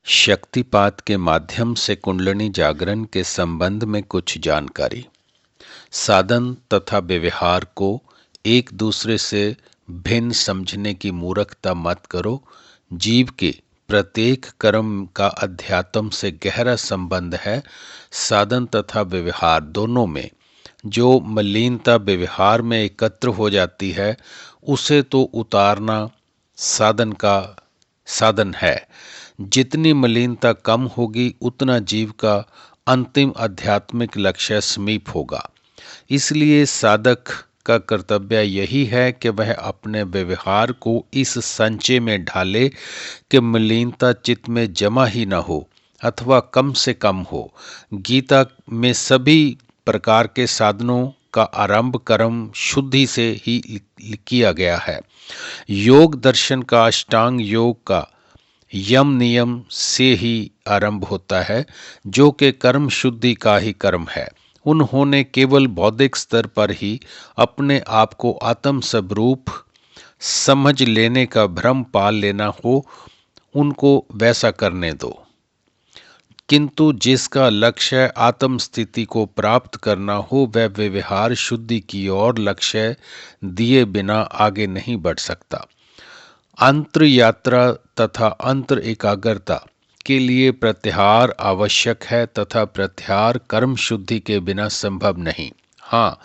शक्तिपात के माध्यम से कुंडलिनी जागरण के संबंध में कुछ जानकारी। साधन तथा व्यवहार को एक दूसरे से भिन्न समझने की मूर्खता मत करो। जीव के प्रत्येक कर्म का अध्यात्म से गहरा संबंध है। साधन तथा व्यवहार दोनों में जो मलिनता व्यवहार में एकत्र हो जाती है, उसे तो उतारना साधन है। जितनी मलिनता कम होगी, उतना जीव का अंतिम आध्यात्मिक लक्ष्य समीप होगा। इसलिए साधक का कर्तव्य यही है कि वह अपने व्यवहार को इस संचय में ढाले कि मलिनता चित्त में जमा ही न हो अथवा कम से कम हो। गीता में सभी प्रकार के साधनों का आरंभ कर्म शुद्धि से ही किया गया है। योग दर्शन का अष्टांग योग का यम नियम से ही आरंभ होता है, जो कि कर्म शुद्धि का ही कर्म है। उन्होंने केवल बौद्धिक स्तर पर ही अपने आप को आत्म स्वरूप समझ लेने का भ्रम पाल लेना हो, उनको वैसा करने दो। किंतु जिसका लक्ष्य आत्म स्थिति को प्राप्त करना हो, वह व्यवहार शुद्धि की ओर लक्ष्य दिए बिना आगे नहीं बढ़ सकता। अंतर यात्रा तथा अंतर एकाग्रता के लिए प्रत्याहार आवश्यक है तथा प्रत्याहार कर्म शुद्धि के बिना संभव नहीं। हाँ,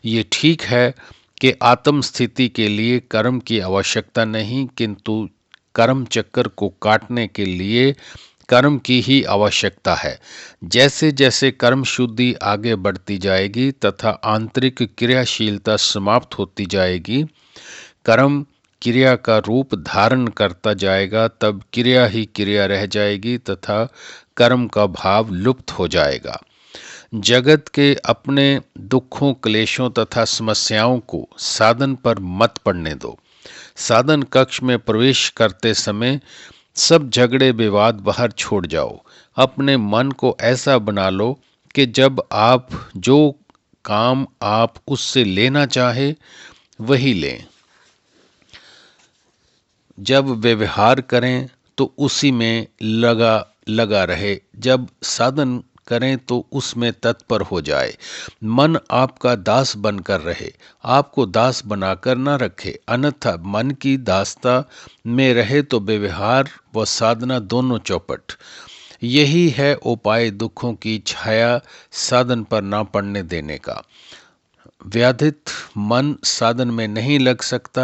ये ठीक है कि आत्म स्थिति के लिए कर्म की आवश्यकता नहीं, किंतु कर्म चक्कर को काटने के लिए कर्म की ही आवश्यकता है। जैसे जैसे कर्म शुद्धि आगे बढ़ती जाएगी तथा आंतरिक क्रियाशीलता समाप्त होती जाएगी, कर्म क्रिया का रूप धारण करता जाएगा, तब क्रिया ही क्रिया रह जाएगी तथा कर्म का भाव लुप्त हो जाएगा। जगत के अपने दुखों, क्लेशों तथा समस्याओं को साधन पर मत पड़ने दो। साधन कक्ष में प्रवेश करते समय सब झगड़े विवाद बाहर छोड़ जाओ। अपने मन को ऐसा बना लो कि जब आप जो काम आप उससे लेना चाहे वही लें। जब व्यवहार करें तो उसी में लगा रहे, जब साधन करें तो उसमें तत्पर हो जाए। मन आपका दास बनकर रहे, आपको दास बनाकर न रखे। अन्यथा मन की दासता में रहे तो व्यवहार व साधना दोनों चौपट। यही है उपाय दुखों की छाया साधन पर ना पड़ने देने का। व्याधित मन साधन में नहीं लग सकता,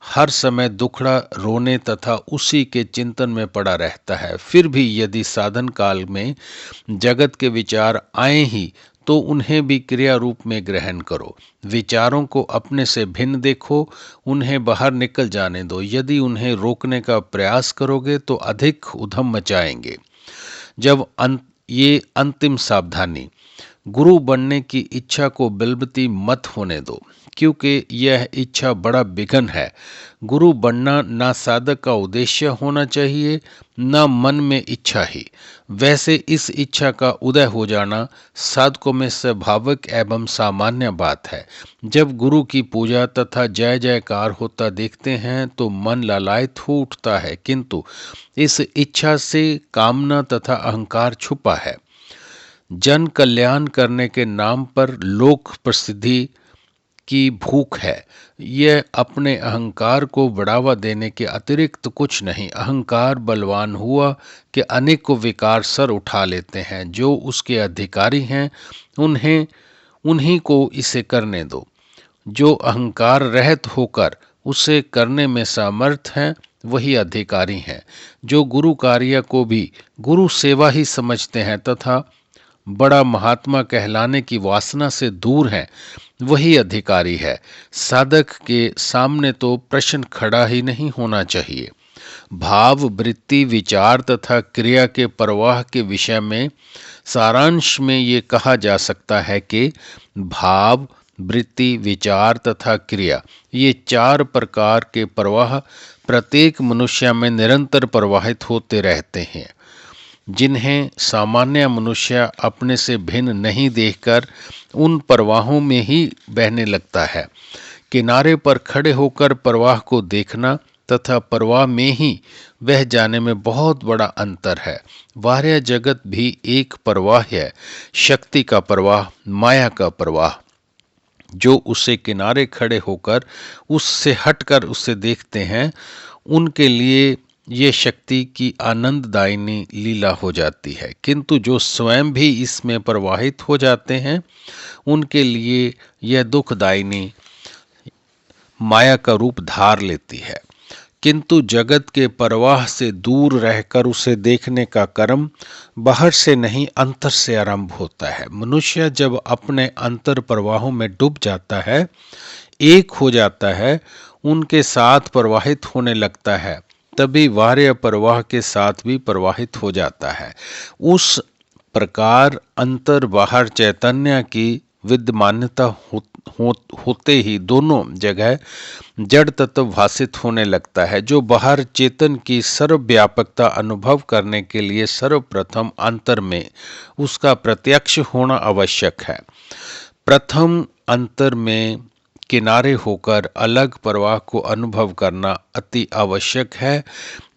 हर समय दुखड़ा रोने तथा उसी के चिंतन में पड़ा रहता है। फिर भी यदि साधन काल में जगत के विचार आए ही तो उन्हें भी क्रिया रूप में ग्रहण करो। विचारों को अपने से भिन्न देखो, उन्हें बाहर निकल जाने दो। यदि उन्हें रोकने का प्रयास करोगे तो अधिक उधम मचाएंगे। ये अंतिम सावधानी, गुरु बनने की इच्छा को बिलबती मत होने दो, क्योंकि यह इच्छा बड़ा विघ्न है। गुरु बनना ना साधक का उद्देश्य होना चाहिए, ना मन में इच्छा ही। वैसे इस इच्छा का उदय हो जाना साधकों में स्वाभाविक एवं सामान्य बात है। जब गुरु की पूजा तथा जय जयकार होता देखते हैं तो मन लालायित हो उठता है, किंतु इस इच्छा से कामना तथा अहंकार छुपा है। जन कल्याण करने के नाम पर लोक प्रसिद्धि की भूख है। यह अपने अहंकार को बढ़ावा देने के अतिरिक्त कुछ नहीं। अहंकार बलवान हुआ कि अनेकों विकार सर उठा लेते हैं। जो उसके अधिकारी हैं उन्हीं को इसे करने दो। जो अहंकार रहित होकर उसे करने में समर्थ हैं, वही अधिकारी हैं। जो गुरु कार्य को भी गुरु सेवा ही समझते हैं तथा बड़ा महात्मा कहलाने की वासना से दूर है, वही अधिकारी है। साधक के सामने तो प्रश्न खड़ा ही नहीं होना चाहिए। भाव, वृत्ति, विचार तथा क्रिया के प्रवाह के विषय में सारांश में ये कहा जा सकता है कि भाव, वृत्ति, विचार तथा क्रिया, ये चार प्रकार के प्रवाह प्रत्येक मनुष्य में निरंतर प्रवाहित होते रहते हैं, जिन्हें सामान्य मनुष्य अपने से भिन्न नहीं देखकर उन प्रवाहों में ही बहने लगता है। किनारे पर खड़े होकर प्रवाह को देखना तथा प्रवाह में ही बह जाने में बहुत बड़ा अंतर है। बाह्य जगत भी एक प्रवाह है, शक्ति का प्रवाह, माया का प्रवाह। जो उसे किनारे खड़े होकर उससे हटकर उसे देखते हैं, उनके लिए ये शक्ति की आनंददायिनी लीला हो जाती है, किंतु जो स्वयं भी इसमें प्रवाहित हो जाते हैं, उनके लिए यह दुखदायिनी माया का रूप धार लेती है। किंतु जगत के प्रवाह से दूर रहकर उसे देखने का कर्म बाहर से नहीं, अंतर से आरंभ होता है। मनुष्य जब अपने अंतर प्रवाहों में डूब जाता है, एक हो जाता है, उनके साथ प्रवाहित होने लगता है, तभी बाह्य प्रवाह के साथ भी प्रवाहित हो जाता है। उस प्रकार अंतर बाहर चैतन्य की विद्यमानता होते ही दोनों जगह जड़ तत्व भाषित होने लगता है। जो बाहर चेतन की सर्वव्यापकता अनुभव करने के लिए सर्वप्रथम अंतर में उसका प्रत्यक्ष होना आवश्यक है। प्रथम अंतर में किनारे होकर अलग प्रवाह को अनुभव करना अति आवश्यक है।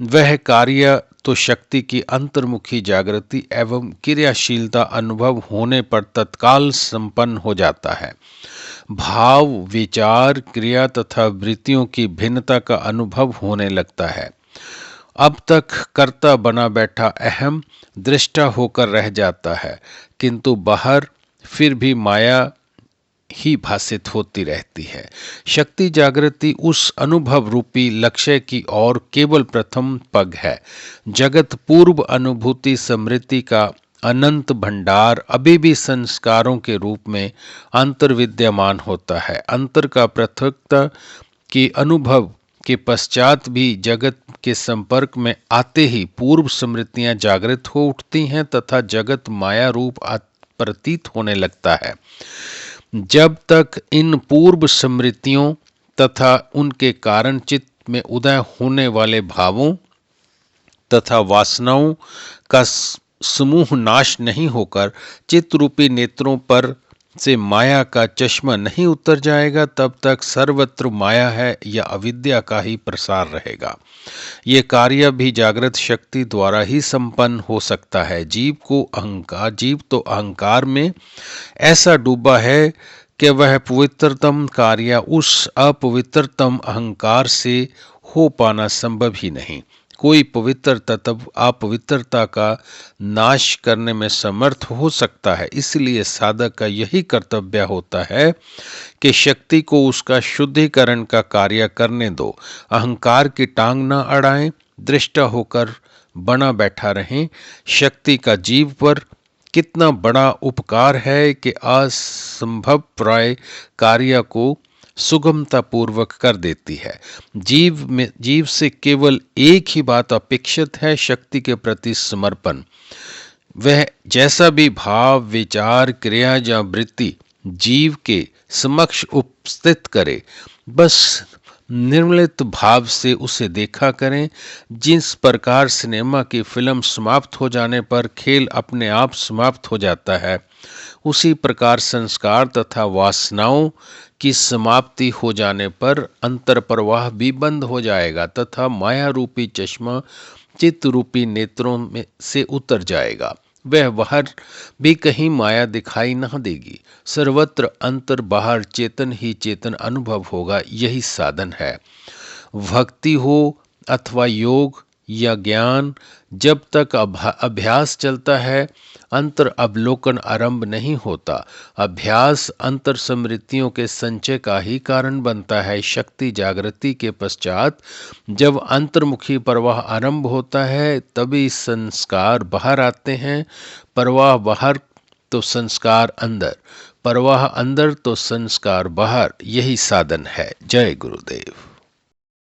वह कार्य तो शक्ति की अंतर्मुखी जागृति एवं क्रियाशीलता अनुभव होने पर तत्काल संपन्न हो जाता है। भाव, विचार, क्रिया तथा वृत्तियों की भिन्नता का अनुभव होने लगता है। अब तक कर्ता बना बैठा अहम दृष्टा होकर रह जाता है, किंतु बाहर फिर भी माया ही भाषित होती रहती है। शक्ति जागृति उस अनुभव रूपी लक्ष्य की ओर केवल प्रथम पग है। जगत पूर्व अनुभूति स्मृति का अनंत भंडार अभी भी संस्कारों के रूप में अंतर्विद्यमान होता है। अंतर का पृथकता के अनुभव के पश्चात भी जगत के संपर्क में आते ही पूर्व स्मृतियां जागृत हो उठती हैं तथा जगत माया रूप प्रतीत होने लगता है। जब तक इन पूर्व स्मृतियों तथा उनके कारण चित्त में उदय होने वाले भावों तथा वासनाओं का समूह नाश नहीं होकर चित्त रूपी नेत्रों पर से माया का चश्मा नहीं उतर जाएगा, तब तक सर्वत्र माया है या अविद्या का ही प्रसार रहेगा। ये कार्य भी जागृत शक्ति द्वारा ही संपन्न हो सकता है। जीव तो अहंकार में ऐसा डूबा है कि वह पवित्रतम कार्य उस अपवित्रतम अहंकार से हो पाना संभव ही नहीं। कोई पवित्र तत्व अपवित्रता का नाश करने में समर्थ हो सकता है। इसलिए साधक का यही कर्तव्य होता है कि शक्ति को उसका शुद्धिकरण का कार्य करने दो। अहंकार की टांग न अड़ाएं, दृष्टा होकर बना बैठा रहें। शक्ति का जीव पर कितना बड़ा उपकार है कि असंभव प्राय कार्य को सुगमता पूर्वक कर देती है। जीव से केवल एक ही बात अपेक्षित है, शक्ति के प्रति समर्पण। वह जैसा भी भाव, विचार, क्रिया या वृत्ति जीव के समक्ष उपस्थित करे, बस निर्मलित भाव से उसे देखा करें। जिस प्रकार सिनेमा की फिल्म समाप्त हो जाने पर खेल अपने आप समाप्त हो जाता है, उसी प्रकार संस्कार तथा वासनाओं की समाप्ति हो जाने पर अंतर प्रवाह भी बंद हो जाएगा तथा माया रूपी चश्मा चित्त रूपी नेत्रों में से उतर जाएगा। वह बाहर भी कहीं माया दिखाई न देगी। सर्वत्र अंतर बाहर चेतन ही चेतन अनुभव होगा। यही साधन है। भक्ति हो अथवा योग या ज्ञान, जब तक अभ्यास चलता है, अंतर अवलोकन आरंभ नहीं होता। अभ्यास अंतर स्मृतियों के संचय का ही कारण बनता है। शक्ति जागृति के पश्चात जब अंतर्मुखी प्रवाह आरंभ होता है, तभी संस्कार बाहर आते हैं। प्रवाह बाहर तो संस्कार अंदर, प्रवाह अंदर तो संस्कार बाहर। यही साधन है। जय गुरुदेव।